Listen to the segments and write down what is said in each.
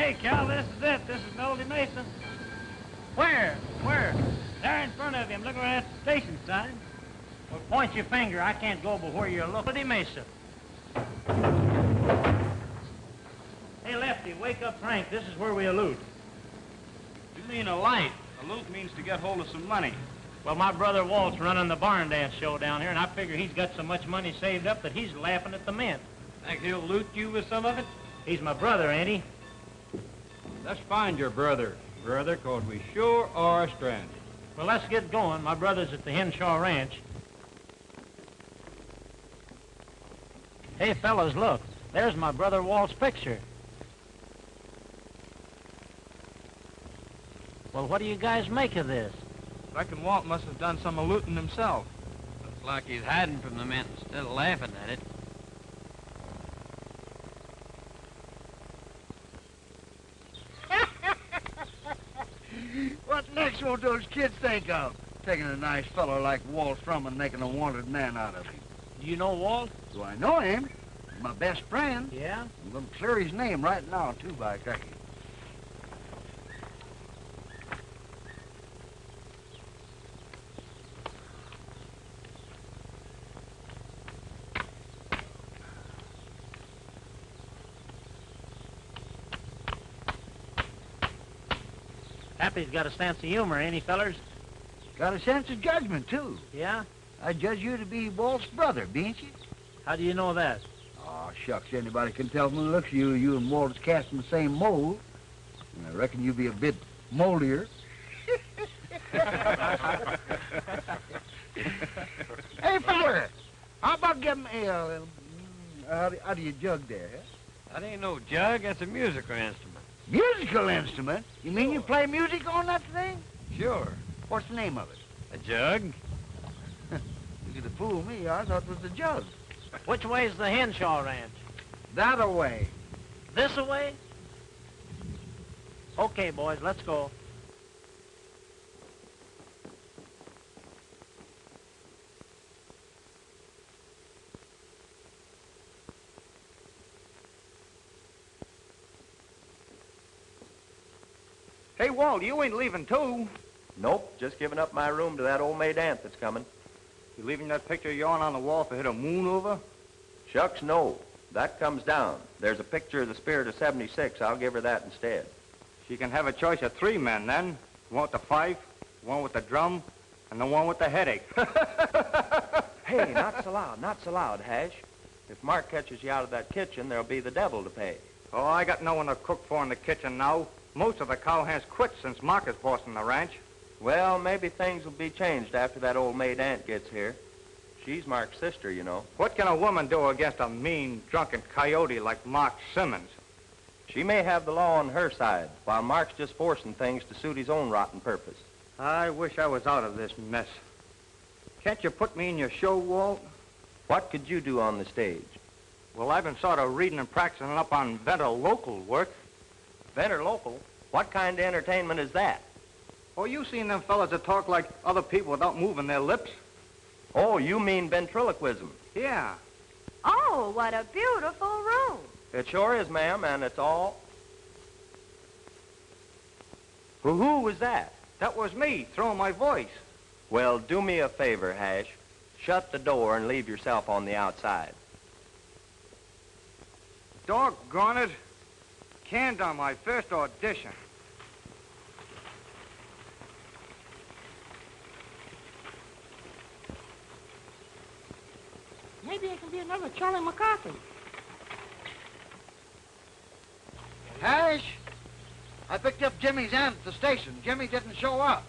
Okay, Cal, this is it. This is Melody Mesa. Where? Where? There in front of you. I'm looking right at the station sign. Well, point your finger. I can't go but where you're looking. Melody Mesa. Hey, Lefty, wake up Frank. This is where we allude. You mean a light. Allude means to get hold of some money. Well, my brother Walt's running the barn dance show down here, and I figure he's got so much money saved up that he's laughing at the mint. Think he'll loot you with some of it? He's my brother, ain't he? Let's find your brother, 'cause we sure are stranded. Well, let's get going. My brother's at the Henshaw Ranch. Hey, fellas, look. There's my brother Walt's picture. Well, what do you guys make of this? Reckon Walt must have done some looting himself. Looks like he's hiding from the mint instead of laughing at it. What next won't those kids think of? Taking a nice fellow like Walt from and making a wanted man out of him. Do you know Walt? Do I know him? He's my best friend. Yeah? I'm going to clear his name right now, too, by cracky. Happy's got a sense of humor, ain't he, fellers? Got a sense of judgment, too. Yeah? I judge you to be Walt's brother, bean't you? How do you know that? Oh, shucks, anybody can tell from the looks of you, you and Walt is casting the same mold. And I reckon you'll be a bit moldier. Hey, feller, how about getting a, how do you jug there, huh? That ain't no jug, that's a musical instrument. Musical instrument? You mean you play music on that thing? Sure. What's the name of it? A jug? You could have fooled me. I thought it was the jug. Which way's the Henshaw Ranch? That away. This away? Okay, boys, let's go. Hey, Walt, you ain't leaving, too. Nope, just giving up my room to that old maid aunt that's coming. You leaving that picture of yours on the wall to hit a moon over? Shucks, no. That comes down. There's a picture of the spirit of 76. I'll give her that instead. She can have a choice of 3 men, then. One with the fife, one with the drum, and the one with the headache. Hey, not so loud, Hash. If Mark catches you out of that kitchen, there'll be the devil to pay. Oh, I got no one to cook for in the kitchen now. Most of the cowhands quit since Mark is bossing the ranch. Well, maybe things will be changed after that old maid aunt gets here. She's Mark's sister, you know. What can a woman do against a mean, drunken coyote like Mark Simmons? She may have the law on her side, while Mark's just forcing things to suit his own rotten purpose. I wish I was out of this mess. Can't you put me in your show, Walt? What could you do on the stage? Well, I've been sort of reading and practicing up on better local work. Better local? What kind of entertainment is that? Oh, you seen them fellas that talk like other people without moving their lips? Oh, you mean ventriloquism? Yeah. Oh, what a beautiful room. It sure is, ma'am, and it's all... Who was that? That was me, throwing my voice. Well, do me a favor, Hash. Shut the door and leave yourself on the outside. Doggone it. Canned on my first audition. Maybe I can be another Charlie McCarthy. Hash, I picked up Jimmy's aunt at the station. Jimmy didn't show up.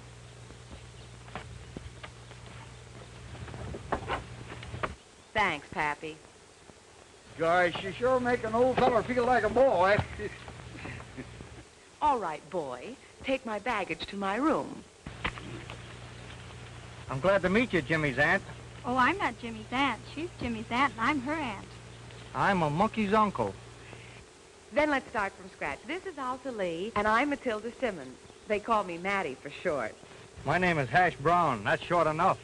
Thanks, Pappy. Gosh, you sure make an old feller feel like a boy. All right, boy. Take my baggage to my room. I'm glad to meet you, Jimmy's aunt. Oh, I'm not Jimmy's aunt. She's Jimmy's aunt, and I'm her aunt. I'm a monkey's uncle. Then let's start from scratch. This is Alta Lee, and I'm Matilda Simmons. They call me Maddie for short. My name is Hash Brown. That's short enough.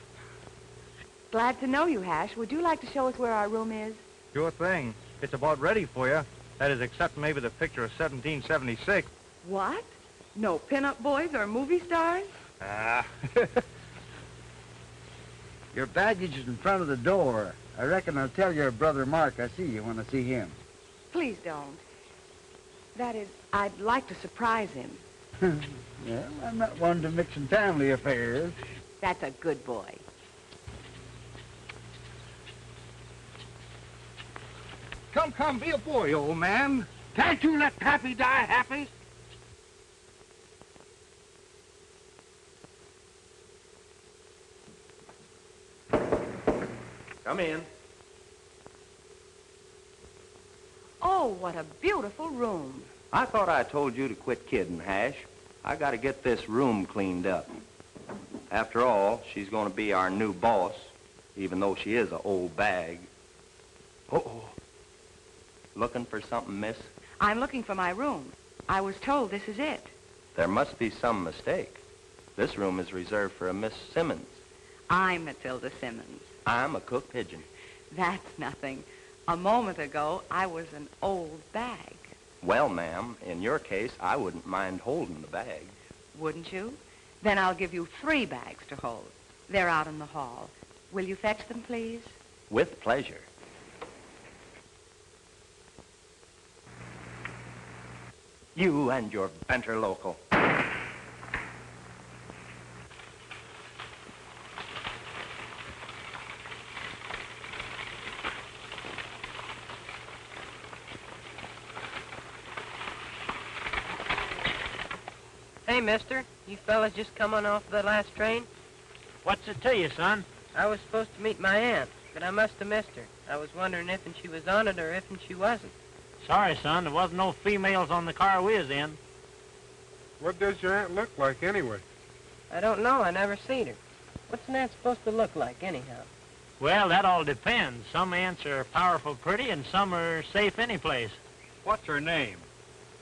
Glad to know you, Hash. Would you like to show us where our room is? Sure thing. It's about ready for you. That is, except maybe the picture of 1776. What? No pinup boys or movie stars? Ah. Your baggage is in front of the door. I reckon I'll tell your brother Mark I see you when I see him. Please don't. That is, I'd like to surprise him. Well, I'm not one to mix in family affairs. That's a good boy. Come, be a boy, old man. Can't you let Pappy die happy? Come in. Oh, what a beautiful room. I thought I told you to quit kidding, Hash. I got to get this room cleaned up. After all, she's going to be our new boss, even though she is an old bag. Uh-oh. Looking for something, miss? I'm looking for my room. I was told this is it. There must be some mistake. This room is reserved for a Miss Simmons. I'm Matilda Simmons. I'm a cook pigeon. That's nothing. A moment ago, I was an old bag. Well, ma'am, in your case, I wouldn't mind holding the bag. Wouldn't you? Then I'll give you 3 bags to hold. They're out in the hall. Will you fetch them, please? With pleasure. You and your Venter Local. Hey, mister, you fellas just come on off the last train? What's it to you, son? I was supposed to meet my aunt, but I must have missed her. I was wondering if she was on it or if she wasn't. Sorry, son, there wasn't no females on the car we was in. What does your aunt look like, anyway? I don't know. I never seen her. What's an aunt supposed to look like, anyhow? Well, that all depends. Some aunts are powerful pretty and some are safe any place. What's her name?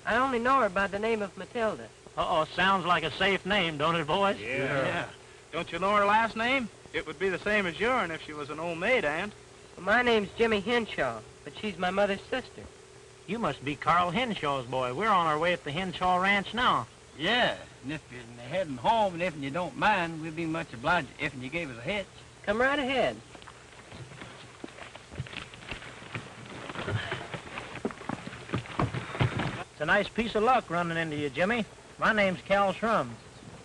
I only know her by the name of Matilda. Uh-oh, sounds like a safe name, don't it, boys? Yeah. Don't you know her last name? It would be the same as yourn if she was an old maid, Aunt. Well, my name's Jimmy Henshaw, but she's my mother's sister. You must be Carl Henshaw's boy. We're on our way at the Henshaw Ranch now. Yeah, and if you're heading home and if you don't mind, we'd be much obliged if you gave us a hitch. Come right ahead. It's a nice piece of luck running into you, Jimmy. My name's Cal Shrum.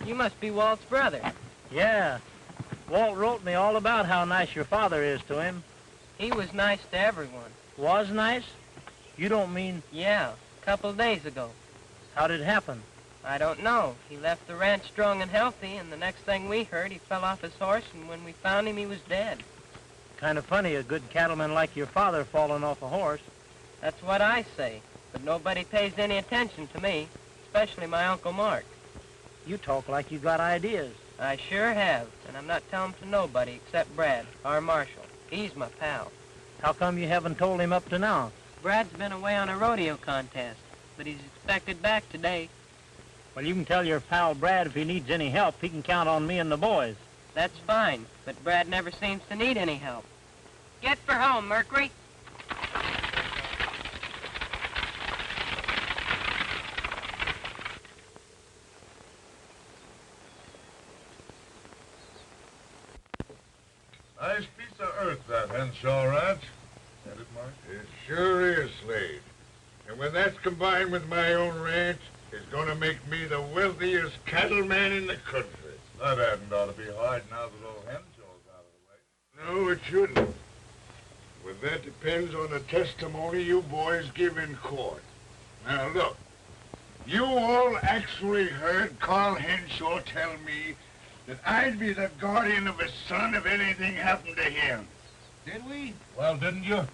You must be Walt's brother. Yeah. Walt wrote me all about how nice your father is to him. He was nice to everyone. Was nice? You don't mean... Yeah, a couple days ago. How did it happen? I don't know. He left the ranch strong and healthy, and the next thing we heard, he fell off his horse, and when we found him, he was dead. Kind of funny, a good cattleman like your father falling off a horse. That's what I say, but nobody pays any attention to me, especially my Uncle Mark. You talk like you got ideas. I sure have, and I'm not telling to nobody except Brad, our marshal. He's my pal. How come you haven't told him up to now? Brad's been away on a rodeo contest, but he's expected back today. Well, you can tell your pal Brad if he needs any help, he can count on me and the boys. That's fine, but Brad never seems to need any help. Get for home, Mercury. Nice piece of earth, that Henshaw Ranch. Ain't it, Mark? It sure is, Slade. And when that's combined with my own ranch, it's going to make me the wealthiest cattleman in the country. That hadn't ought to be hard now that old Henshaw's out of the way. No, it shouldn't. But that depends on the testimony you boys give in court. Now, look. You all actually heard Carl Henshaw tell me that I'd be the guardian of his son if anything happened to him. Did we? Well, didn't you?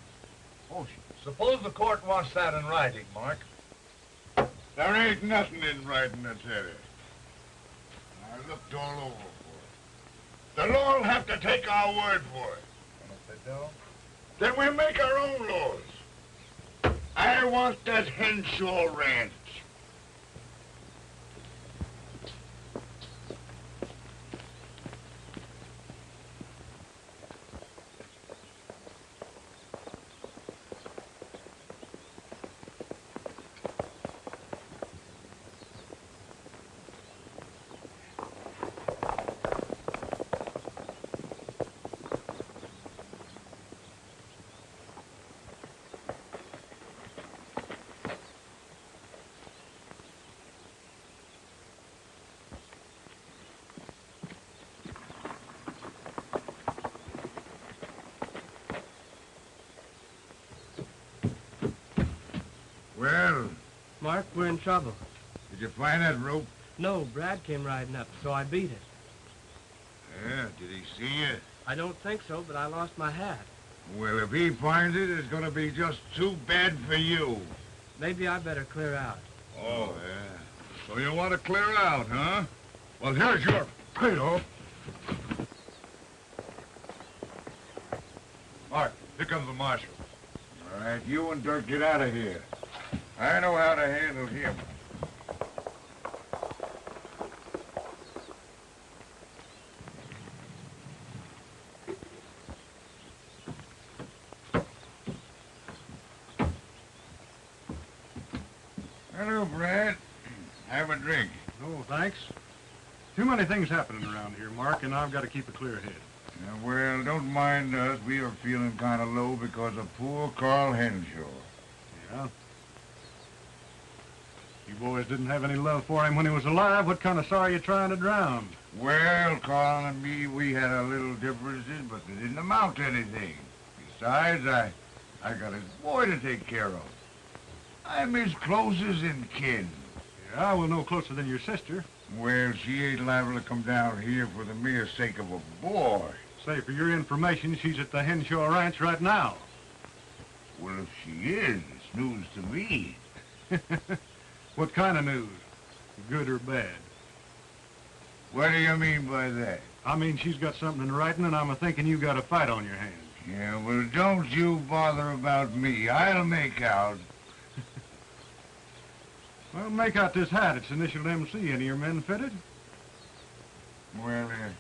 Oh, suppose the court wants that in writing, Mark. There ain't nothing in writing, I tell you. I looked all over for it. The law'll have to take our word for it. And if they don't? Then we'll make our own laws. I want that Henshaw Ranch. Mark. We're in trouble. Did you find that rope? No, Brad came riding up, so I beat it. Yeah, did he see you? I don't think so, but I lost my hat. Well, if he finds it, it's gonna be just too bad for you. Maybe I better clear out. Oh, yeah. So you want to clear out, huh? Well, here's your payoff. Mark, here comes the marshal. All right, you and Dirk get out of here. I know how to handle him. Hello, Brad. Have a drink. No, thanks. Too many things happening around here, Mark, and I've got to keep a clear head. Yeah, well, don't mind us. We are feeling kind of low because of poor Carl Henshaw. Yeah? You boys didn't have any love for him when he was alive. What kind of sorry you trying to drown? Well, Carl and me, we had a little differences, but they didn't amount to anything. Besides, I got his boy to take care of. I'm his closest in kin. Yeah, well, no closer than your sister. Well, she ain't liable to come down here for the mere sake of a boy. Say, for your information, she's at the Henshaw Ranch right now. Well, if she is, it's news to me. What kind of news? Good or bad? What do you mean by that? I mean, she's got something in writing, and I'm a-thinking you got a fight on your hands. Yeah, well, don't you bother about me. I'll make out. Well, make out this hat. It's initialed MC. Any of your men fitted? Well, it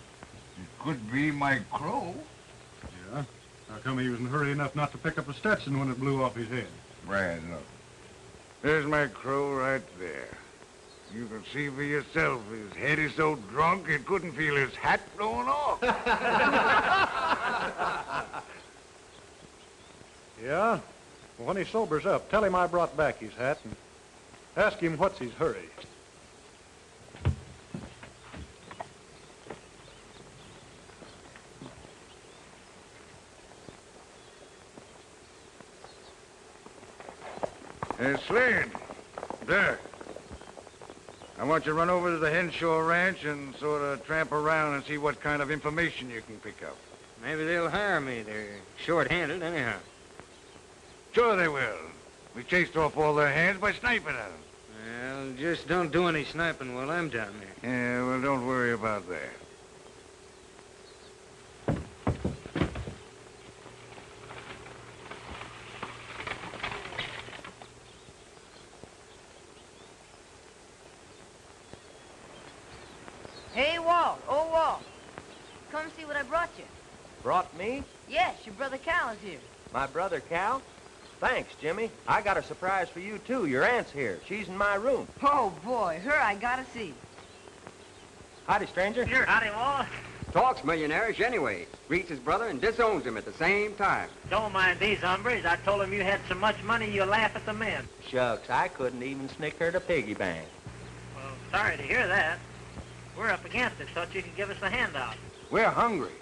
could be my crow. Yeah? How come he was in a hurry enough not to pick up a Stetson when it blew off his head? Brad, look. There's my crow right there. You can see for yourself. His head is so drunk it couldn't feel his hat blowing off. Yeah? Well, when he sobers up, tell him I brought back his hat and ask him what's his hurry. Slade, there. I want you to run over to the Henshaw Ranch and sort of tramp around and see what kind of information you can pick up. Maybe they'll hire me. They're short-handed anyhow. Sure they will. We chased off all their hands by sniping at them. Well, just don't do any sniping while I'm down there. Yeah, well, don't worry about that. Hey, Walt. Oh, Walt. Come see what I brought you. Brought me? Yes, your brother Cal is here. My brother Cal? Thanks, Jimmy. I got a surprise for you, too. Your aunt's here. She's in my room. Oh, boy. Her I gotta see. Howdy, stranger. Sure, howdy, Walt. Talks millionaires anyway. Greets his brother and disowns him at the same time. Don't mind these hombres. I told them you had so much money you'll laugh at the men. Shucks, I couldn't even snicker at a piggy bank. Well, sorry to hear that. We're up against it. Thought you could give us a handout. We're hungry.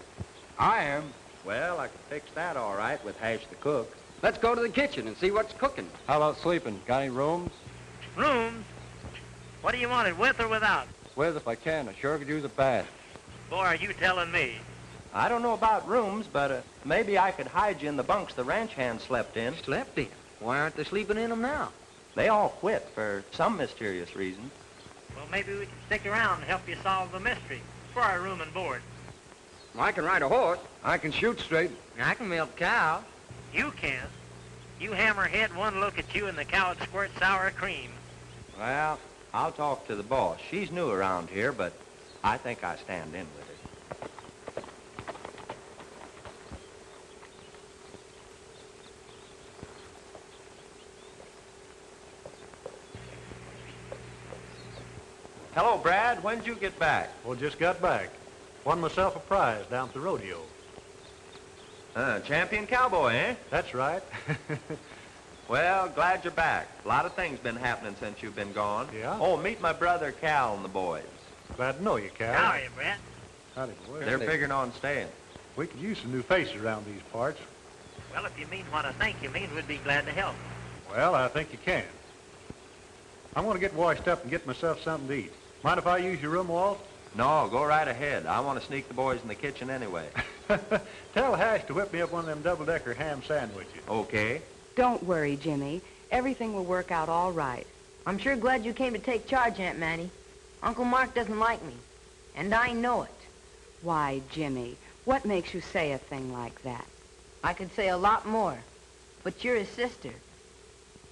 I am. Well, I could fix that all right with Hash the cook. Let's go to the kitchen and see what's cooking. How about sleeping? Got any rooms? Rooms? What do you want it, with or without? With if I can. I sure could use a bath. Boy, are you telling me? I don't know about rooms, but maybe I could hide you in the bunks the ranch hands slept in. Slept in? Why aren't they sleeping in them now? They all quit for some mysterious reason. Well, maybe we can stick around and help you solve the mystery for our room and board. I can ride a horse. I can shoot straight. I can milk a cow. You can't. You hammerhead, one look at you and the cow would squirt sour cream. Well, I'll talk to the boss. She's new around here, but I think I stand in with her. Hello, Brad. When'd you get back? Well, just got back. Won myself a prize down at the rodeo. Champion cowboy, eh? That's right. Well, glad you're back. A lot of things been happening since you've been gone. Yeah? Oh, meet my brother Cal and the boys. Glad to know you, Cal. How are you, Brett? Howdy, boy. They're figuring on staying. We could use some new faces around these parts. Well, if you mean what I think you mean, we'd be glad to help. Well, I think you can. I'm going to get washed up and get myself something to eat. Mind if I use your room, Walt? No, go right ahead. I want to sneak the boys in the kitchen anyway. Tell Hash to whip me up one of them double-decker ham sandwiches. Okay. Don't worry, Jimmy. Everything will work out all right. I'm sure glad you came to take charge, Aunt Mattie. Uncle Mark doesn't like me, and I know it. Why, Jimmy, what makes you say a thing like that? I could say a lot more, but you're his sister.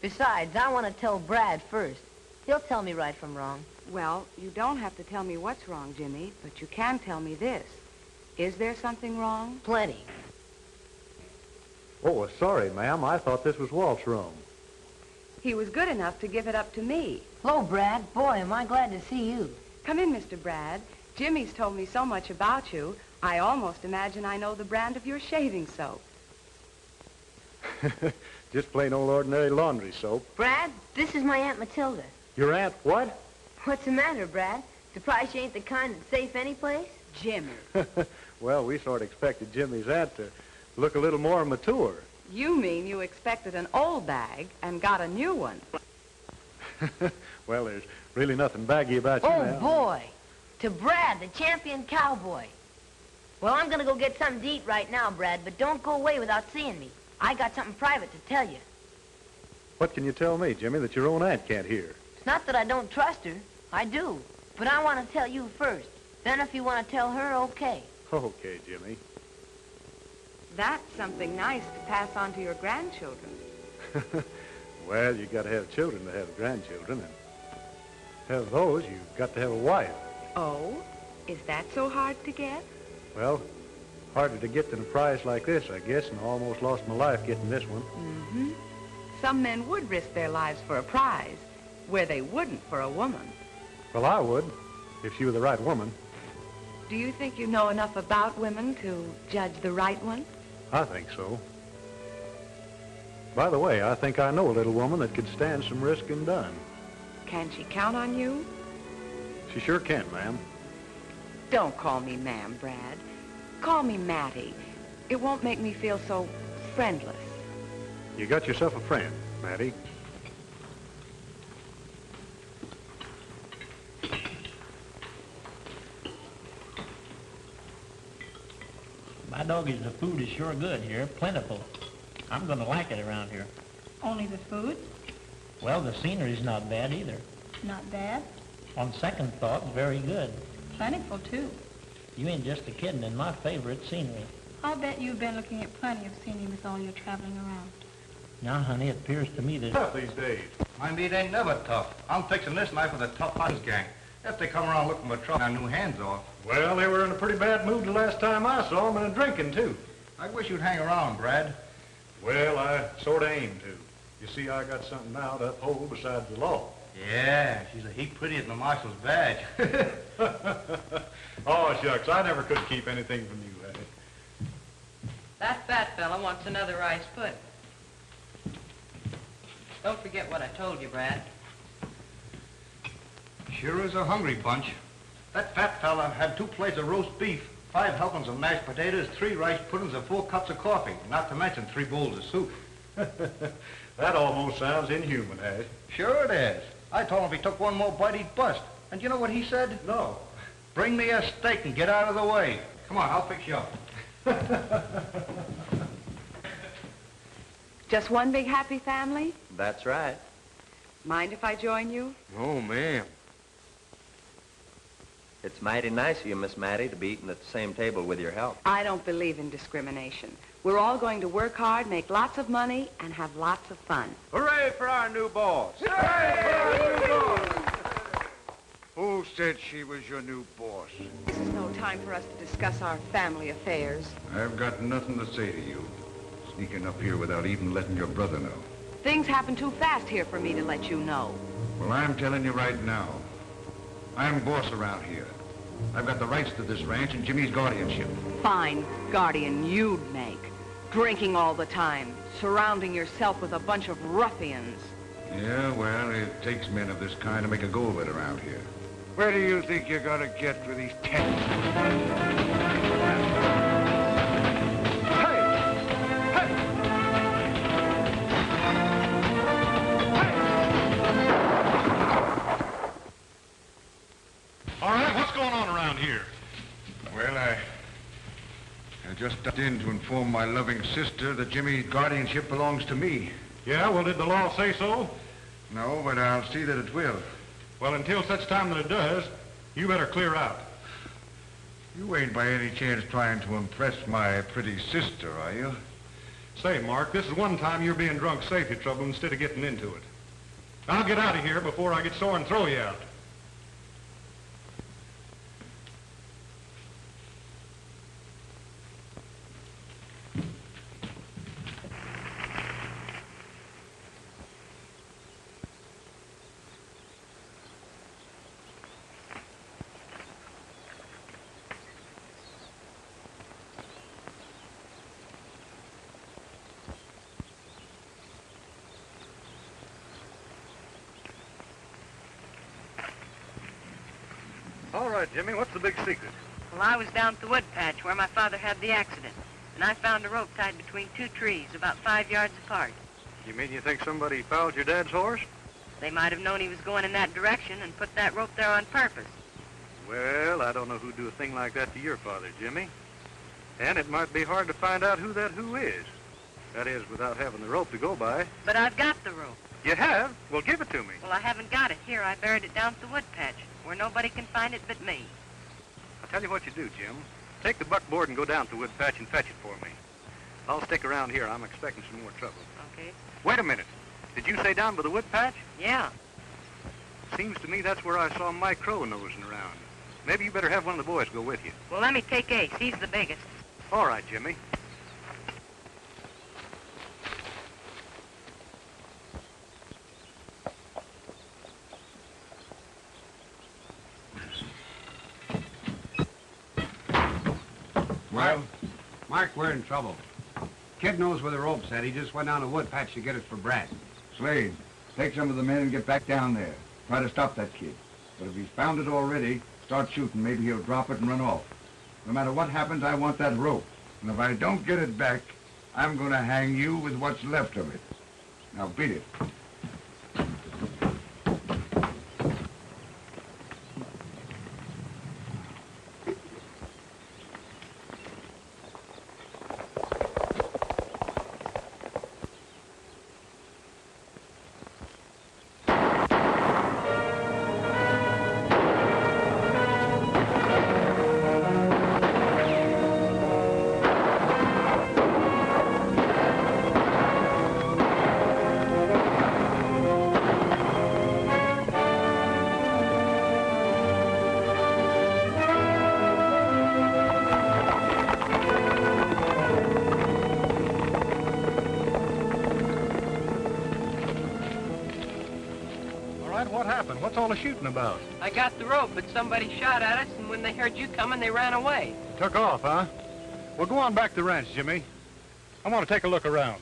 Besides, I want to tell Brad first. He'll tell me right from wrong. Well, you don't have to tell me what's wrong, Jimmy, but you can tell me this. Is there something wrong? Plenty. Oh, sorry, ma'am. I thought this was Walt's room. He was good enough to give it up to me. Hello, Brad. Boy, am I glad to see you. Come in, Mr. Brad. Jimmy's told me so much about you, I almost imagine I know the brand of your shaving soap. Just plain old ordinary laundry soap. Brad, this is my Aunt Matilda. Your aunt what? What's the matter, Brad? Surprised you ain't the kind that's safe any place? Jimmy. Well, we sort of expected Jimmy's aunt to look a little more mature. You mean you expected an old bag and got a new one? Well, there's really nothing baggy about you now. Oh, boy. To Brad, the champion cowboy. Well, I'm going to go get something to eat right now, Brad, but don't go away without seeing me. I got something private to tell you. What can you tell me, Jimmy, that your own aunt can't hear? It's not that I don't trust her. I do. But I want to tell you first. Then if you want to tell her, okay. Okay, Jimmy. That's something nice to pass on to your grandchildren. Well, you got to have children to have grandchildren, and to have those, you've got to have a wife. Oh? Is that so hard to get? Well, harder to get than a prize like this, I guess, and I almost lost my life getting this one. Mm-hmm. Some men would risk their lives for a prize, where they wouldn't for a woman. Well, I would, if she were the right woman. Do you think you know enough about women to judge the right one? I think so. By the way, I think I know a little woman that could stand some risk and done. Can she count on you? She sure can, ma'am. Don't call me ma'am, Brad. Call me Mattie. It won't make me feel so friendless. You got yourself a friend, Mattie. My doggies, the food is sure good here, plentiful. I'm going to like it around here. Only the food? Well, the scenery's not bad either. Not bad. On second thought, very good. Plentiful, too. You ain't just a kidding in my favorite scenery. I'll bet you've been looking at plenty of scenery with all your traveling around. Now, honey, it appears to me that... Tough these days. My meat ain't never tough. I'm fixing this knife with a tough hunter's gang. If they come around looking for trouble, I new hands off. Well, they were in a pretty bad mood the last time I saw them, and drinking, too. I wish you'd hang around, Brad. Well, I sort of aim to. You see, I got something now to uphold besides the law. Yeah, she's a heap prettier than the marshal's badge. Oh, shucks, I never could keep anything from you, Eddie. That fat fella wants another rice pudding. Don't forget what I told you, Brad. Sure is a hungry bunch. That fat fella had 2 plates of roast beef, 5 helpings of mashed potatoes, 3 rice puddings, and 4 cups of coffee, not to mention 3 bowls of soup. That almost sounds inhuman, Ash. Sure it is. I told him if he took one more bite, he'd bust. And you know what he said? No. Bring me a steak and get out of the way. Come on, I'll fix you up. Just one big happy family? That's right. Mind if I join you? Oh, ma'am. It's mighty nice of you, Miss Mattie, to be eating at the same table with your help. I don't believe in discrimination. We're all going to work hard, make lots of money, and have lots of fun. Hooray for our new boss. Who said she was your new boss? This is no time for us to discuss our family affairs. I've got nothing to say to you. Sneaking up here without even letting your brother know. Things happen too fast here for me to let you know. Well, I'm telling you right now. I'm boss around here. I've got the rights to this ranch and Jimmy's guardianship. Fine guardian you'd make. Drinking all the time, surrounding yourself with a bunch of ruffians. Yeah, well, it takes men of this kind to make a go of it around here. Where do you think you're gonna get for these 10? here? Well, I just stepped in to inform my loving sister that Jimmy's guardianship belongs to me. Yeah, well, did the law say so? No, but I'll see that it will. Well, until such time that it does, you better clear out. You ain't by any chance trying to impress my pretty sister, are you? Say, Mark, this is one time you're being drunk safety trouble instead of getting into it. I'll get out of here before I get sore and throw you out. All right, Jimmy, what's the big secret? Well, I was down at the wood patch where my father had the accident, and I found a rope tied between two trees about 5 yards apart. You mean you think somebody fouled your dad's horse? They might have known he was going in that direction and put that rope there on purpose. Well, I don't know who'd do a thing like that to your father, Jimmy. And it might be hard to find out who that who is. That is, without having the rope to go by. But I've got the rope. You have? Well, give it to me. Well, I haven't got it here. I buried it down at the wood patch where nobody can find it but me. I'll tell you what you do, Jim. Take the buckboard and go down to the wood patch and fetch it for me. I'll stick around here. I'm expecting some more trouble. Okay. Wait a minute. Did you say down by the wood patch? Yeah. Seems to me that's where I saw Mike Crow nosing around. Maybe you better have one of the boys go with you. Well, let me take Ace. He's the biggest. All right, Jimmy. Well, Mark, we're in trouble. Kid knows where the rope's at. He just went down the wood patch to get it for Brad. Slade, take some of the men and get back down there. Try to stop that kid. But if he's found it already, start shooting. Maybe he'll drop it and run off. No matter what happens, I want that rope. And if I don't get it back, I'm going to hang you with what's left of it. Now beat it. What happened? What's all the shooting about? I got the rope, but somebody shot at us, and when they heard you coming, they ran away. Took off, huh? Well, go on back to the ranch, Jimmy. I want to take a look around.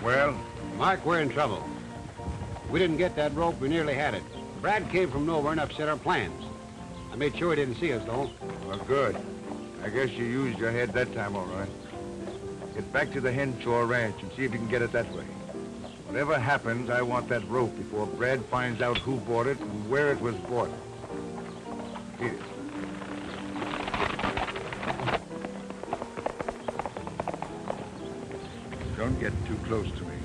Well, Mark, we're in trouble. We didn't get that rope. We nearly had it. Brad came from nowhere and upset our plans. I made sure he didn't see us, though. Well, good. I guess you used your head that time, all right. Get back to the Henshaw Ranch and see if you can get it that way. Whatever happens, I want that rope before Brad finds out who bought it and where it was bought. Here. Don't get too close to me.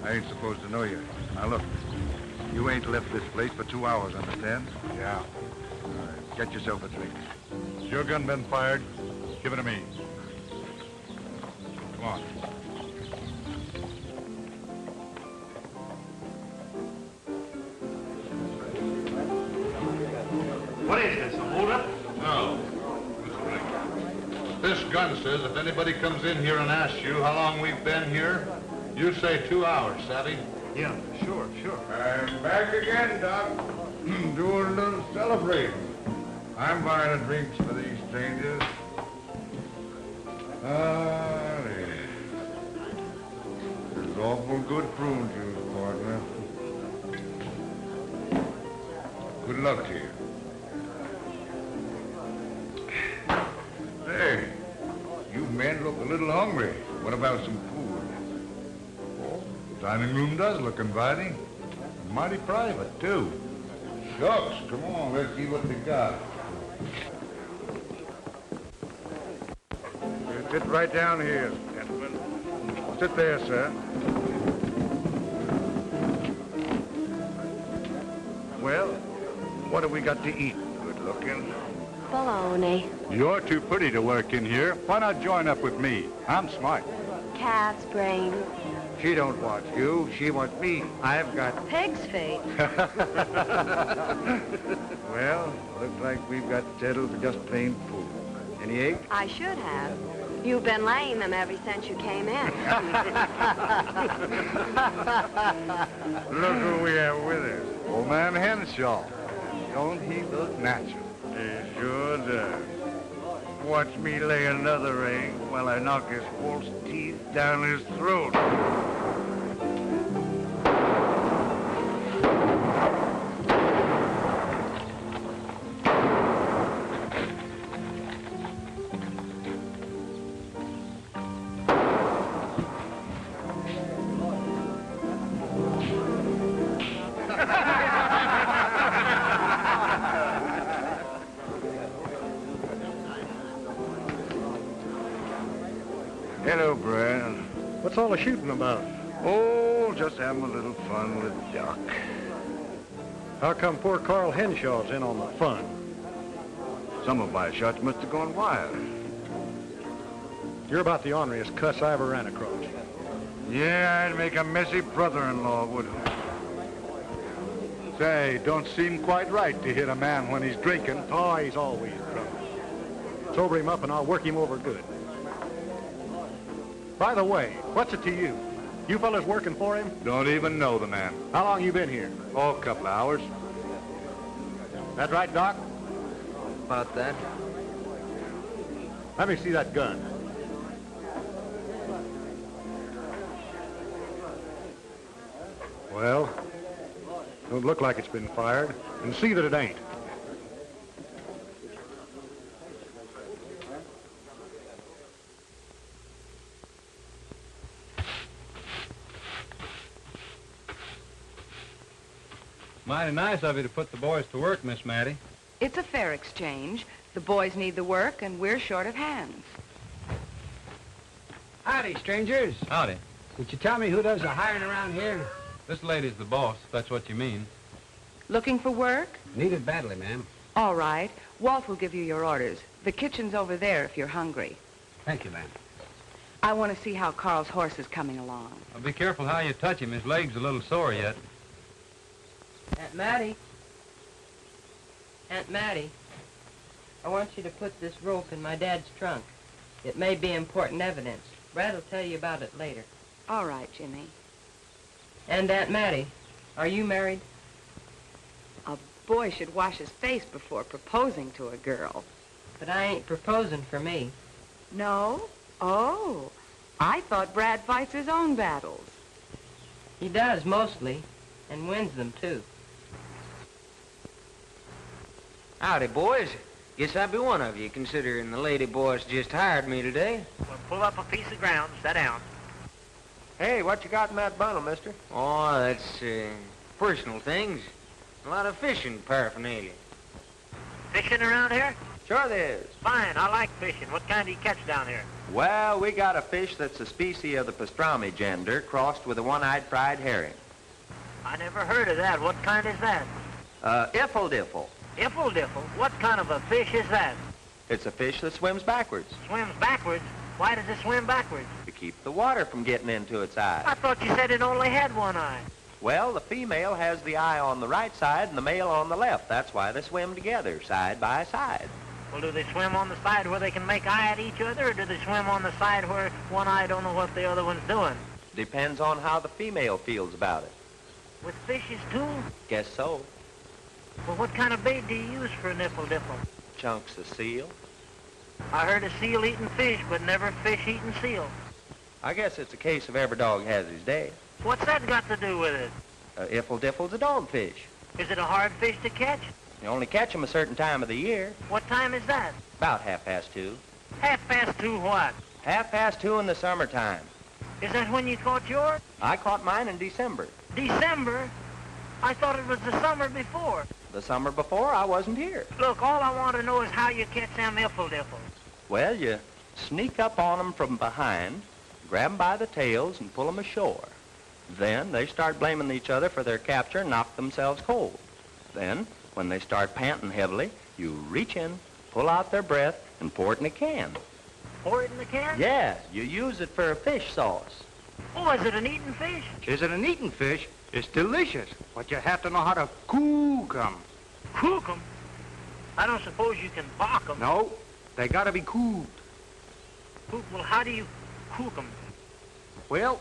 I ain't supposed to know you. Now look, you ain't left this place for 2 hours, understand? Yeah. All right, get yourself a drink. Has your gun been fired? Give it to me. Come on. What is this, a holdup? No. This gun says if anybody comes in here and asks you how long we've been here, you say 2 hours, savvy? Yeah, sure. I'm back again, Doc. Doing a little celebrating. I'm buying a drinks for these strangers. old good prune juice, partner. Good luck to you. Hey, you men look a little hungry. What about some food? Oh, the dining room does look inviting. Mighty private, too. Shucks, come on, let's see what they got. You sit right down here, gentlemen. Sit there, sir. Well, what have we got to eat? Good looking. Bologna. You're too pretty to work in here. Why not join up with me? I'm smart. Calf's brains. She don't want you. She wants me. I've got... Pig's feet. Well, looks like we've got settled for just plain food. Any eggs? I should have. You've been laying them ever since you came in. Look who we have with us. Old man Henshaw. Don't he look natural? He sure does. Watch me lay another egg while I knock his false teeth down his throat. Hello, Brad. What's all the shooting about? Oh, just having a little fun with Doc. How come poor Carl Henshaw's in on the fun? Some of my shots must have gone wild. You're about the orneriest cuss I ever ran across. Yeah, I'd make a messy brother-in-law, wouldn't I? Say, don't seem quite right to hit a man when he's drinking. Oh, he's always drunk. Sober him up and I'll work him over good. By the way, what's it to you? You fellas working for him? Don't even know the man. How long you been here? Oh, a couple of hours. That right, Doc? About that. Let me see that gun. Well, don't look like it's been fired. And see that it ain't. Mighty nice of you to put the boys to work, Miss Mattie. It's a fair exchange. The boys need the work, and we're short of hands. Howdy, strangers. Howdy. Would you tell me who does the hiring around here? This lady's the boss, if that's what you mean. Looking for work? Need it badly, ma'am. All right. Walt will give you your orders. The kitchen's over there if you're hungry. Thank you, ma'am. I want to see how Carl's horse is coming along. Well, be careful how you touch him. His leg's a little sore yet. Aunt Mattie. Aunt Mattie. I want you to put this rope in my dad's trunk. It may be important evidence. Brad will tell you about it later. All right, Jimmy. And Aunt Mattie, are you married? A boy should wash his face before proposing to a girl. But I ain't proposing for me. No? Oh, I thought Brad fights his own battles. He does, mostly, and wins them, too. Howdy, boys. Guess I'll be one of you, considering the lady boss just hired me today. Well, pull up a piece of ground, sit down. Hey, what you got in that bundle, mister? Oh, that's, personal things. A lot of fishing paraphernalia. Fishing around here? Sure there is. Fine, I like fishing. What kind do you catch down here? Well, we got a fish that's a species of the pastrami gender crossed with a one-eyed fried herring. I never heard of that. What kind is that? Iffle diffle. Iffle diffle? What kind of a fish is that? It's a fish that swims backwards Swims backwards? Why does it swim backwards? to keep the water from getting into its eye. I thought you said it only had one eye. Well, the female has the eye on the right side and the male on the left. That's why they swim together, side by side. Well, do they swim on the side where they can make eye at each other, or do they swim on the side where one eye don't know what the other one's doing? Depends on how the female feels about it. With fishes, too? Guess so. Well, what kind of bait do you use for an iffle diffle? Chunks of seal. I heard of seal eating fish, but never fish eating seal. I guess it's a case of every dog has his day. What's that got to do with it? Iffle Diffle's a dogfish. Is it a hard fish to catch? You only catch 'em a certain time of the year. What time is that? About 2:30. 2:30 what? 2:30 in the summertime. Is that when you caught yours? I caught mine in December. December? I thought it was the summer before. The summer before, I wasn't here. Look, all I want to know is how you catch them Iffle Diffles. Well, you sneak up on 'em from behind, grab 'em by the tails, and pull 'em ashore. Then they start blaming each other for their capture and knock themselves cold. Then, when they start panting heavily, you reach in, pull out their breath, and pour it in a can. Pour it in the can? Yeah, you use it for a fish sauce. Oh, is it an eating fish? Is it an eating fish? It's delicious, but you have to know how to cook 'em. Cook 'em? I don't suppose you can bake 'em. No, they gotta be cooked. Cook? Well, how do you cook 'em? Well,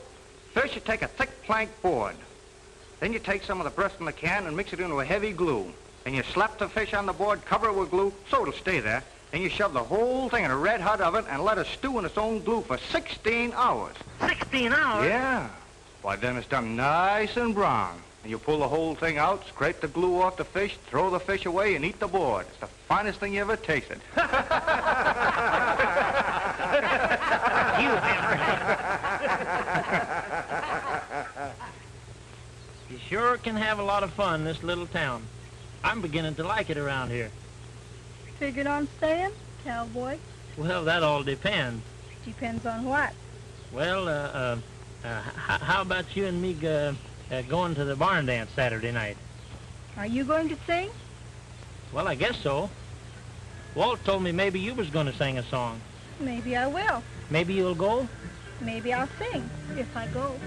first you take a thick plank board. Then you take some of the breast in the can and mix it into a heavy glue. And you slap the fish on the board, cover it with glue, so it'll stay there. Then you shove the whole thing in a red-hot oven and let it stew in its own glue for 16 hours. 16 hours? Yeah. Why, then it's done nice and brown. And you pull the whole thing out, scrape the glue off the fish, throw the fish away, and eat the board. It's the finest thing you ever tasted. You ever You sure can have a lot of fun in this little town. I'm beginning to like it around here. Figured on staying, cowboy? Well, that all depends. Depends on what? Well, how about you and me going to the barn dance Saturday night? Are you going to sing? Well, I guess so. Walt told me maybe you was going to sing a song. Maybe I will. Maybe you'll go? Maybe I'll sing, if I go.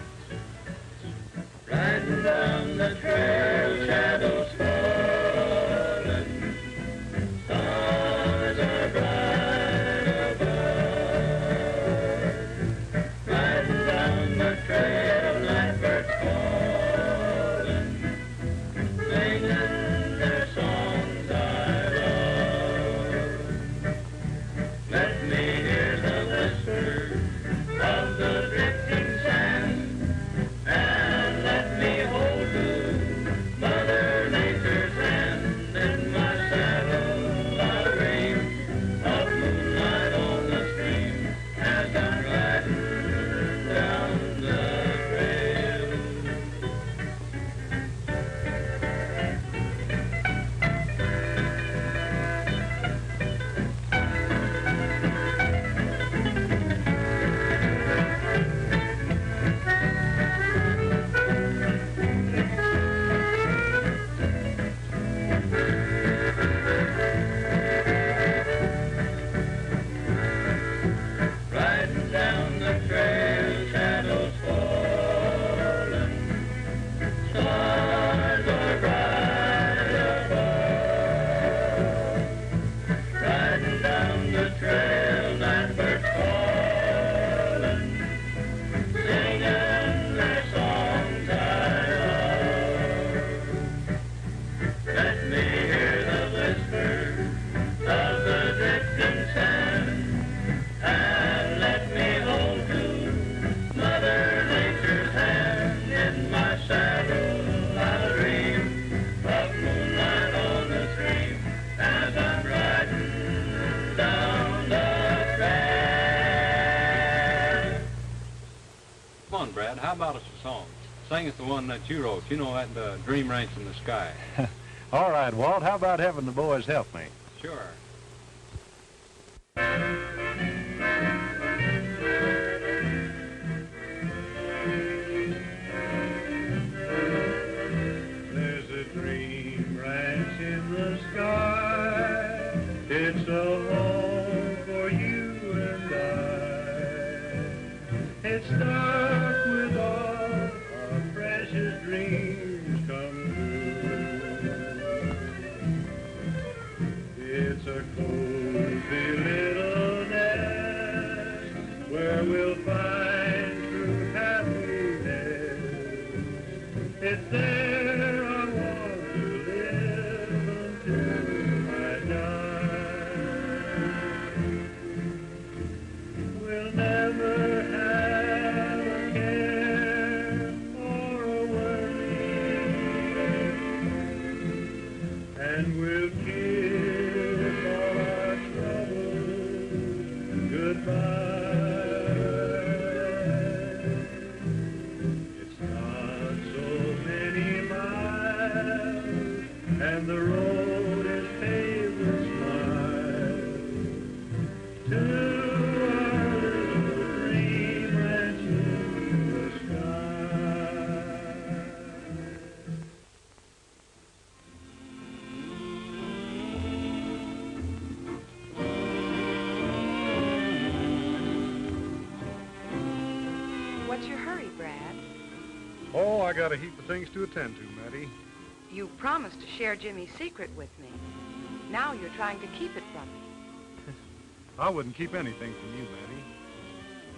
Riding down the trail, shadows falling, stars are bright above. Riding down the trail, blackbirds calling, singing their songs I love. Let me hear the whisper of the drifting sand, and let me hold to Mother Nature's hand. In my saddle I dream of moonlight on the stream as I'm riding down the trail. Riding down the trail, shadows falling, stars are bright above. Riding down the trail, blackbirds calling, singing their songs I love. Let me hear the whisper of the drifting sand, and let me hold to Mother Nature's hand. In my saddle I'll dream of moonlight on the stream as I'm riding down the trail. Come on, Brad, how about us a song? Sing us the one that you wrote. You know that Dream Ranch in the Sky. All right, Walt, how about having the boys help me? Sure. There's a dream ranch in the sky. It's a home for you and I. It's dark with all our precious dreams come true. It's a cozy little nest where we'll find true happiness. It's there I want to live until I die. We'll never have What's your hurry, Brad? Oh, I got a heap of things to attend to, Matty. You promised to share Jimmy's secret with me. Now you're trying to keep it from me. I wouldn't keep anything from you, Matty.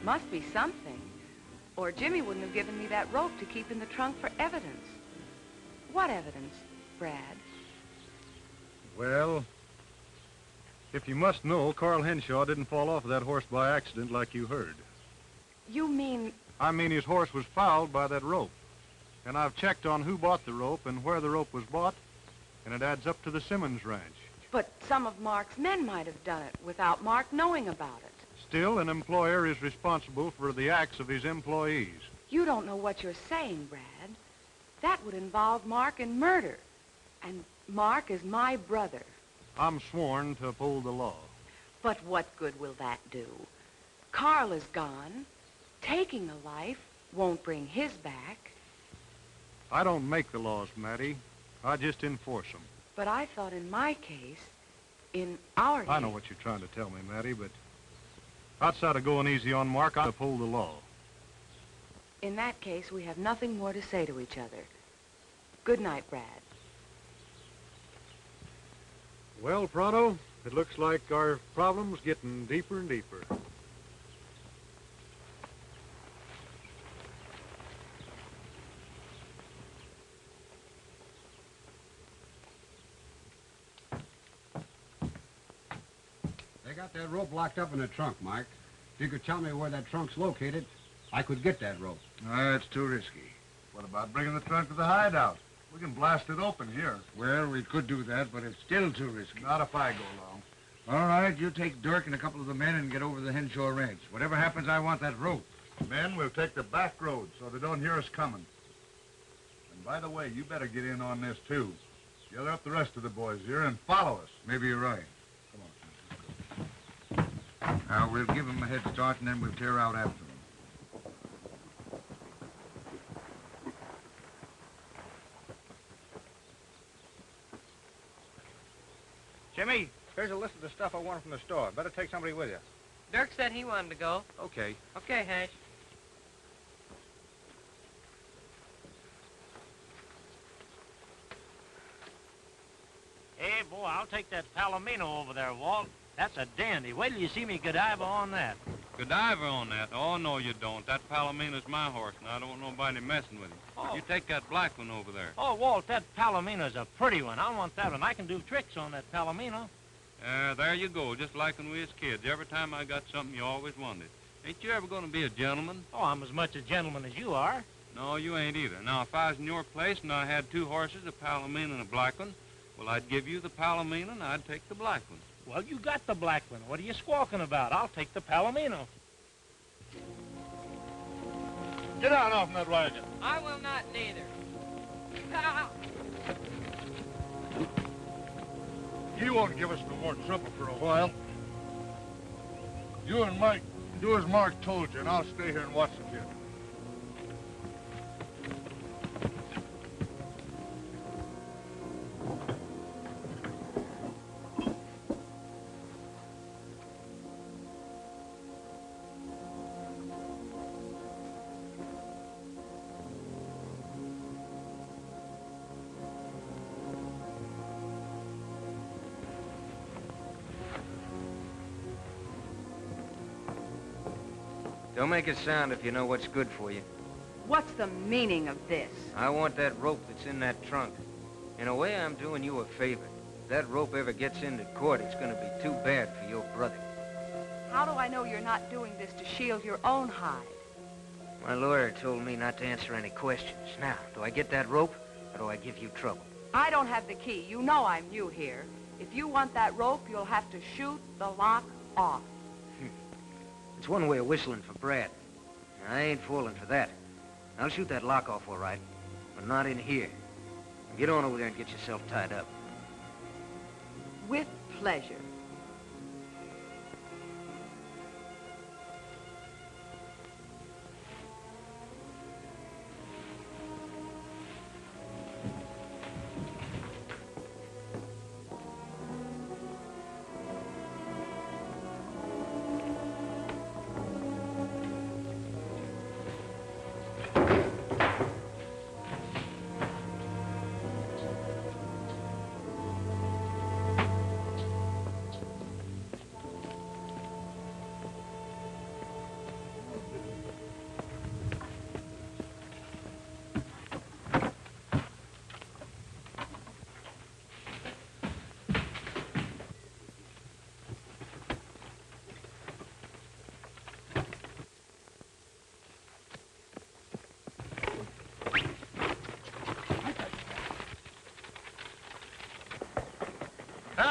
Must be something. Or Jimmy wouldn't have given me that rope to keep in the trunk for evidence. What evidence, Brad? Well, if you must know, Carl Henshaw didn't fall off of that horse by accident like you heard. You mean... I mean his horse was fouled by that rope. And I've checked on who bought the rope and where the rope was bought, and it adds up to the Simmons Ranch. But some of Mark's men might have done it without Mark knowing about it. Still, an employer is responsible for the acts of his employees. You don't know what you're saying, Brad. That would involve Mark in murder. And Mark is my brother. I'm sworn to uphold the law. But what good will that do? Carl is gone. Taking a life won't bring his back. I don't make the laws, Matty. I just enforce them. But I thought in my case, in our case... I know what you're trying to tell me, Matty, but outside of going easy on Mark, I uphold the law. In that case, we have nothing more to say to each other. Good night, Brad. Well, Pronto, it looks like our problem's getting deeper and deeper. They got that rope locked up in the trunk, Mike. If you could tell me where that trunk's located, I could get that rope. That's too risky. What about bringing the trunk to the hideout? We can blast it open here. Well, we could do that, but it's still too risky. Not if I go along. All right, you take Dirk and a couple of the men and get over to the Henshaw Ranch. Whatever happens, I want that rope. Men, we'll take the back road so they don't hear us coming. And by the way, you better get in on this, too. Gather up the rest of the boys here and follow us. Maybe you're right. Come on. Now, we'll give them a head start, and then we'll clear out after them. Jimmy, here's a list of the stuff I wanted from the store. Better take somebody with you. Dirk said he wanted to go. Okay. Okay, Hash. Hey, boy, I'll take that Palomino over there, Walt. That's a dandy. Wait till you see me Godiva on that. Godiva on that? Oh, no, you don't. That Palomino's my horse, and I don't want nobody messing with him. Oh. You take that black one over there. Oh, Walt, that Palomino's a pretty one. I want that one. I can do tricks on that Palomino. There you go, just like when we was kids. Every time I got something, you always wanted. Ain't you ever going to be a gentleman? Oh, I'm as much a gentleman as you are. No, you ain't either. Now, if I was in your place and I had two horses, a Palomino and a black one, well, I'd give you the Palomino and I'd take the black one. Well, you got the black one. What are you squawking about? I'll take the Palomino. Get down off that wagon. I will not neither. He won't give us no more trouble for a while. You and Mike do as Mark told you, and I'll stay here and watch the kid. Don't make a sound if you know what's good for you. What's the meaning of this? I want that rope that's in that trunk. In a way, I'm doing you a favor. If that rope ever gets into court, it's going to be too bad for your brother. How do I know you're not doing this to shield your own hide? My lawyer told me not to answer any questions. Now, do I get that rope, or do I give you trouble? I don't have the key. You know I'm new here. If you want that rope, you'll have to shoot the lock off. It's one way of whistling for Brad. I ain't falling for that. I'll shoot that lock off all right, but not in here. Get on over there and get yourself tied up. With pleasure.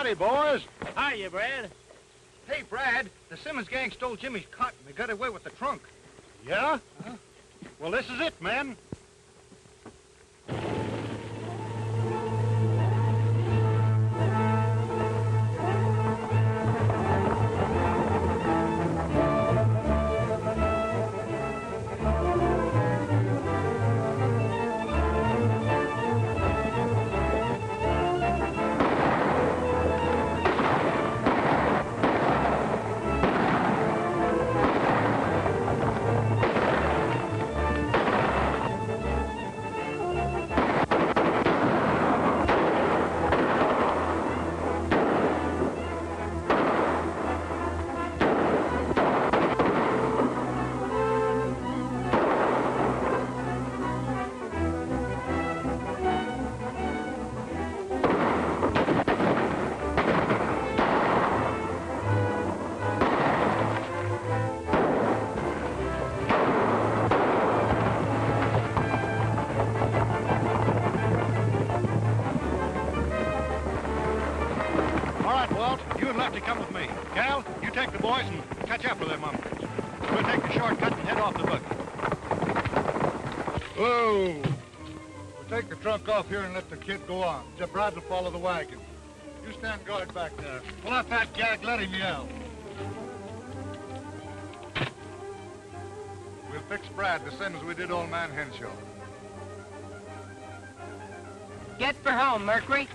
Howdy, boys. Hiya, Brad. Hey, Brad, the Simmons gang stole Jimmy's cot and they got away with the trunk. Yeah? Well, this is it, men. Come with me. Cal, you take the boys and catch up with them mummers. We'll take the shortcut and head off the buggy. Whoa! We'll take the trunk off here and let the kid go on. Brad will follow the wagon. You stand guard back there. Pull out that gag, let him yell. We'll fix Brad the same as we did old man Henshaw. Get for home, Mercury.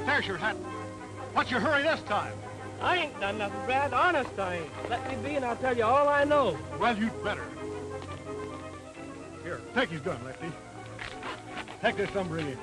There's your hat. What's your hurry this time? I ain't done nothing, Brad. Honest, I ain't. Let me be and I'll tell you all I know. Well, you'd better. Here, take his gun, Lefty. Take this submarine in.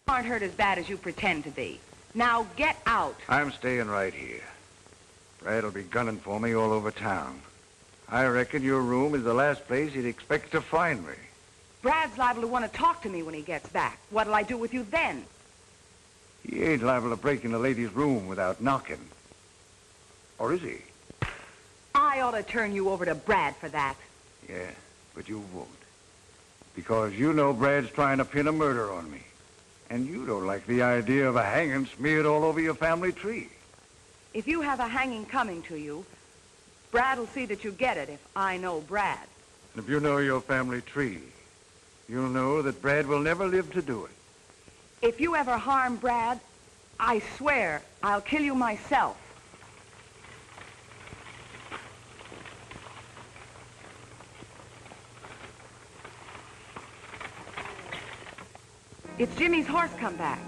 Aren't hurt as bad as you pretend to be. Now get out. I'm staying right here. Brad'll be gunning for me all over town. I reckon your room is the last place he'd expect to find me. Brad's liable to want to talk to me when he gets back. What'll I do with you then? He ain't liable to break in a lady's room without knocking. Or is he? I ought to turn you over to Brad for that. Yeah, but you won't. Because you know Brad's trying to pin a murder on me. And you don't like the idea of a hanging smeared all over your family tree. If you have a hanging coming to you, Brad'll see that you get it if I know Brad. And if you know your family tree, you'll know that Brad will never live to do it. If you ever harm Brad, I swear I'll kill you myself. It's Jimmy's horse come back.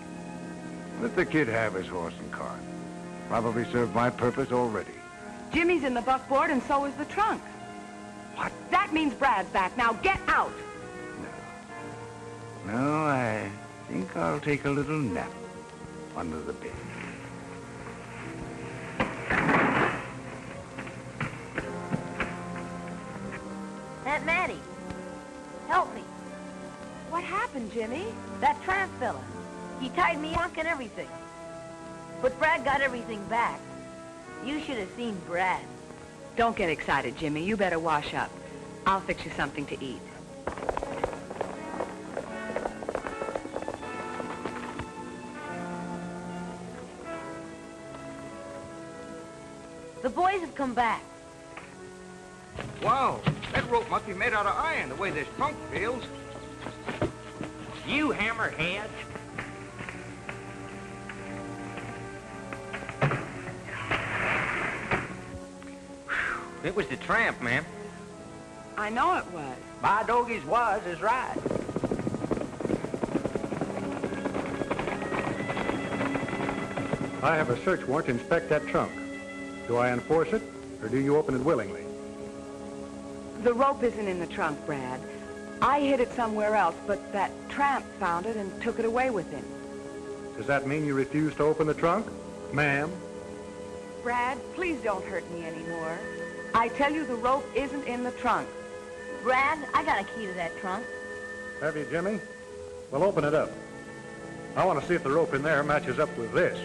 Let the kid have his horse and cart. Probably served my purpose already. Jimmy's in the buckboard and so is the trunk. What? That means Brad's back. Now get out. No, I think I'll take a little nap under the bed. Aunt Mattie, help me. What happened, Jimmy? That tramp fella. He tied me up and everything. But Brad got everything back. You should have seen Brad. Don't get excited, Jimmy. You better wash up. I'll fix you something to eat. The boys have come back. Wow, that rope must be made out of iron, the way this trunk feels. You hammerhead. It was the tramp, ma'am. I know it was. My doggies was is right. I have a search warrant to inspect that trunk. Do I enforce it, or do you open it willingly? The rope isn't in the trunk, Brad. I hid it somewhere else, but that tramp found it and took it away with him. Does that mean you refuse to open the trunk, ma'am? Brad, please don't hurt me anymore. I tell you the rope isn't in the trunk. Brad, I got a key to that trunk. Have you, Jimmy? Well, open it up. I want to see if the rope in there matches up with this.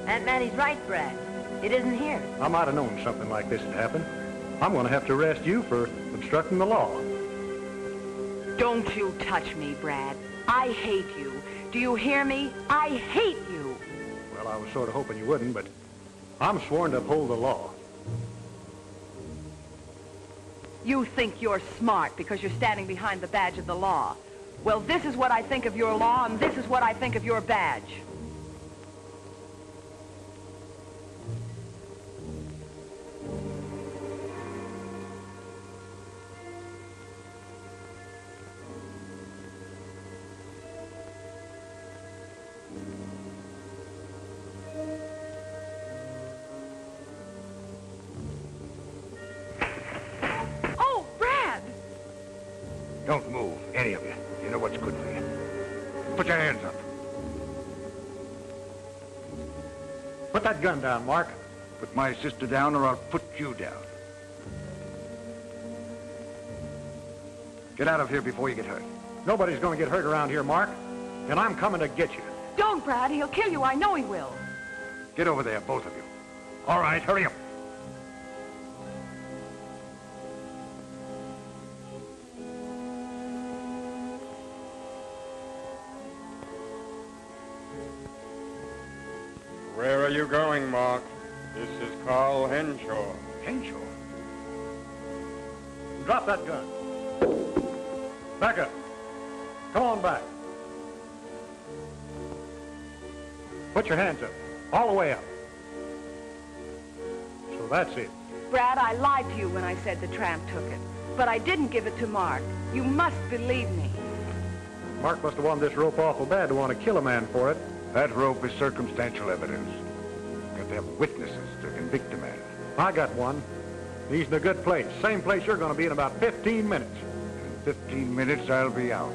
Aunt Mattie's right, Brad. It isn't here. I might have known something like this would happen. I'm going to have to arrest you for obstructing the law. Don't you touch me, Brad. I hate you. Do you hear me? I hate you. Well, I was sort of hoping you wouldn't, but I'm sworn to uphold the law. You think you're smart because you're standing behind the badge of the law. Well, this is what I think of your law, and this is what I think of your badge. Don't move, any of you. You know what's good for you. Put your hands up. Put that gun down, Mark. Put my sister down or I'll put you down. Get out of here before you get hurt. Nobody's going to get hurt around here, Mark. And I'm coming to get you. Don't, Brad. He'll kill you. I know he will. Get over there, both of you. All right, hurry up. Where are you going, Mark? This is Carl Henshaw. Henshaw? Drop that gun. Back up. Come on back. Put your hands up. All the way up. So that's it. Brad, I lied to you when I said the tramp took it. But I didn't give it to Mark. You must believe me. Mark must have wanted this rope awful bad to want to kill a man for it. That rope is circumstantial evidence. Got to have witnesses to convict a man. I got one. He's in a good place. Same place you're going to be in about 15 minutes. In 15 minutes, I'll be out.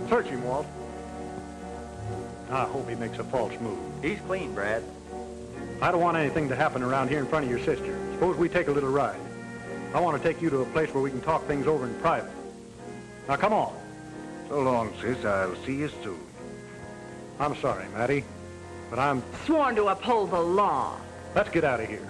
Search him, Walt. I hope he makes a false move. He's clean, Brad. I don't want anything to happen around here in front of your sister. Suppose we take a little ride. I want to take you to a place where we can talk things over in private. Now, come on. So long, sis. I'll see you soon. I'm sorry, Mattie, but I'm sworn to uphold the law. Let's get out of here.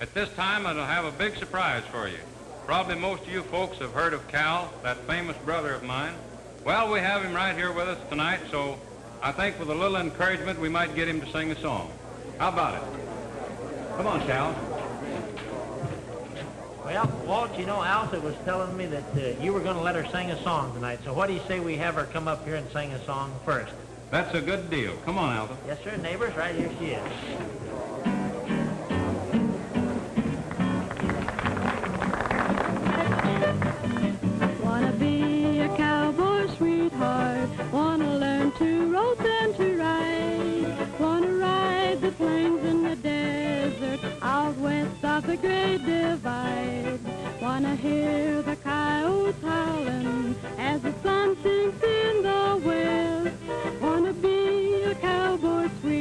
At this time, I'll have a big surprise for you. Probably most of you folks have heard of Cal, that famous brother of mine. Well, we have him right here with us tonight, so I think with a little encouragement, we might get him to sing a song. How about it? Come on, Cal. Well, Walt, you know, Alta was telling me that you were going to let her sing a song tonight, so what do you say we have her come up here and sing a song first? That's a good deal. Come on, Alta. Yes, sir, neighbors, right here she is. Wanna be a cowboy, sweetheart. Wanna learn to rope and to ride. Wanna ride the plains in the desert, out west of the Great Divide. Wanna hear the coyotes howling as the sun sinks in the west. Wanna be a cowboy, sweetheart.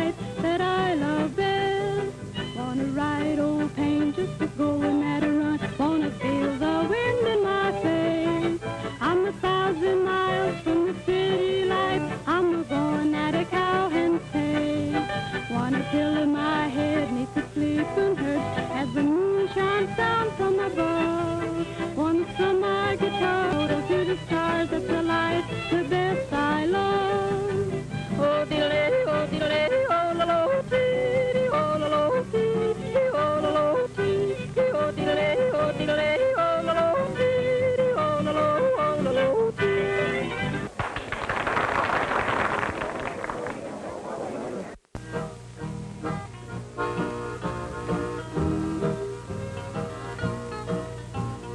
life that I love best. Wanna ride old pain just to go and at a run. Wanna feel the wind in my face. I'm 1,000 miles from the city life. I'm going at a cowhand's pace. Wanna pillow my head neath the sleeping herd as the moon shines down from above. Wanna strum my guitar to the stars. That's the life, the best I love. Oh, diddle-lay, oh, diddle-lay, oh, la-lo, dee, oh, la-lo, dee, oh, la-lo, dee, oh, diddle-lay, oh, diddle-lay, oh, la-lo, dee, oh, la-lo, oh, la-lo, dee.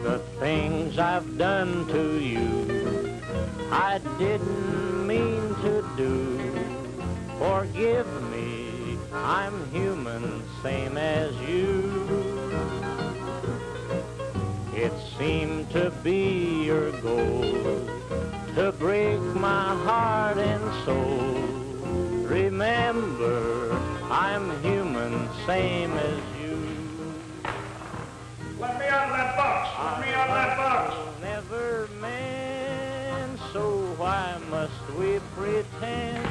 The things I've done to you, I didn't mean to do. Forgive me, I'm human, same as you. It seemed to be your goal to break my heart and soul. Remember, I'm human, same as you. Let me out of that box! Let me out of that box! Never man, so why must we pretend?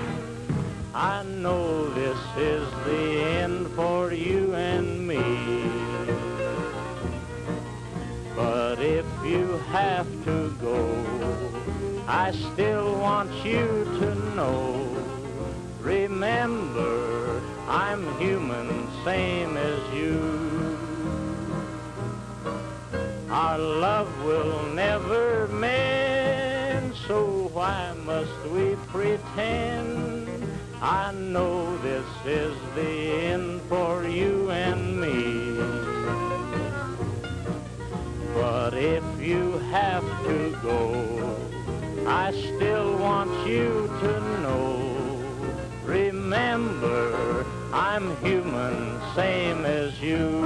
I know this is the end for you and me. But if you have to go, I still want you to know. Remember, I'm human, same as you. Our love will never mend, so why must we pretend? I know this is the end for you and me. But if you have to go, I still want you to know. Remember, I'm human, same as you.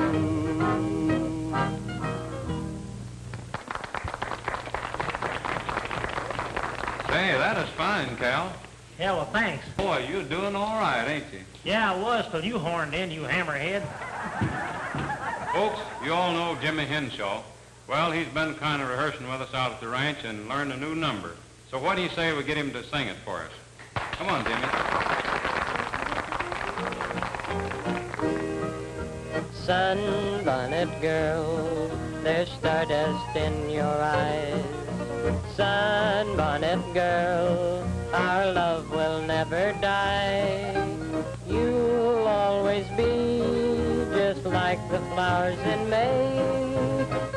Say, that is fine, Cal. Yeah, well, thanks. Boy, you're doing all right, ain't you? Yeah, I was till you horned in, you hammerhead. Folks, you all know Jimmy Henshaw. Well, he's been kind of rehearsing with us out at the ranch and learned a new number. So what do you say we get him to sing it for us? Come on, Jimmy. Sunbonnet girl, there's stardust in your eyes. Sunbonnet girl, our love will never die. You'll always be just like the flowers in May.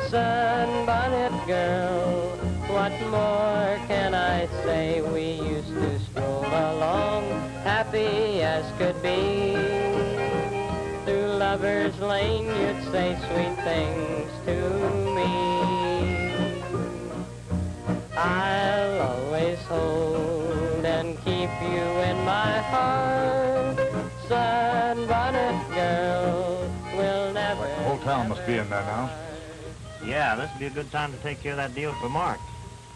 Sunbonnet girl, what more can I say? We used to stroll along, happy as could be. Through Lover's Lane, you'd say sweet things to me. I'll always hold and keep you in my heart. Sunbonnet girl will never... The whole town must be in there now. Yeah, this would be a good time to take care of that deal for Mark.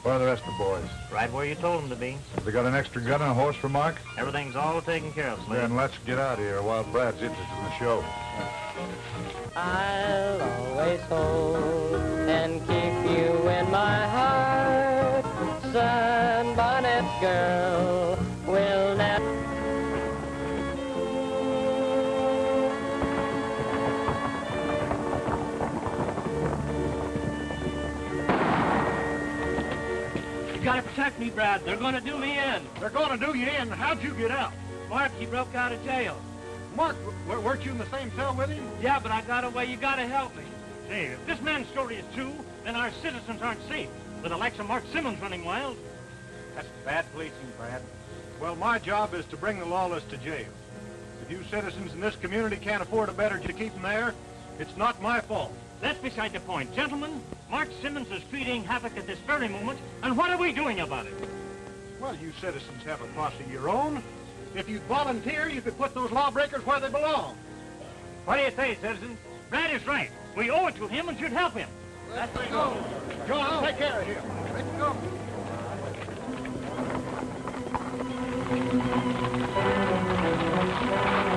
Where are the rest of the boys? Right where you told them to be. Have they got an extra gun and a horse for Mark? Everything's all taken care of, Slade. Then let's get out of here while Brad's interested in the show. I'll always hold and keep you in my heart. Sunbonnet girl will never... You gotta protect me, Brad. They're gonna do me in. They're going to do you in. How'd you get out? Mark, he broke out of jail. Mark, weren't you in the same cell with him? Yeah, but I got away. You gotta help me. Say, if this man's story is true, then our citizens aren't safe. With the likes of Mark Simmons running wild. That's bad policing, Brad. Well, my job is to bring the lawless to jail. If you citizens in this community can't afford a better to keep them there, it's not my fault. That's beside the point. Gentlemen, Mark Simmons is creating havoc at this very moment, and what are we doing about it? Well, you citizens have a posse of your own. If you'd volunteer, you could put those lawbreakers where they belong. What do you say, citizens? Brad is right. We owe it to him and should help him. Let's go. John, take care of him. Let's go. Thank you.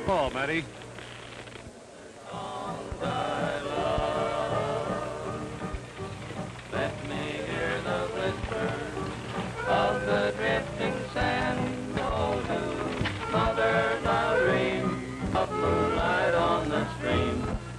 Call, Matty. Let me hear the whisper of the drifting sand. Oh, do mother, my dream of moonlight on the stream.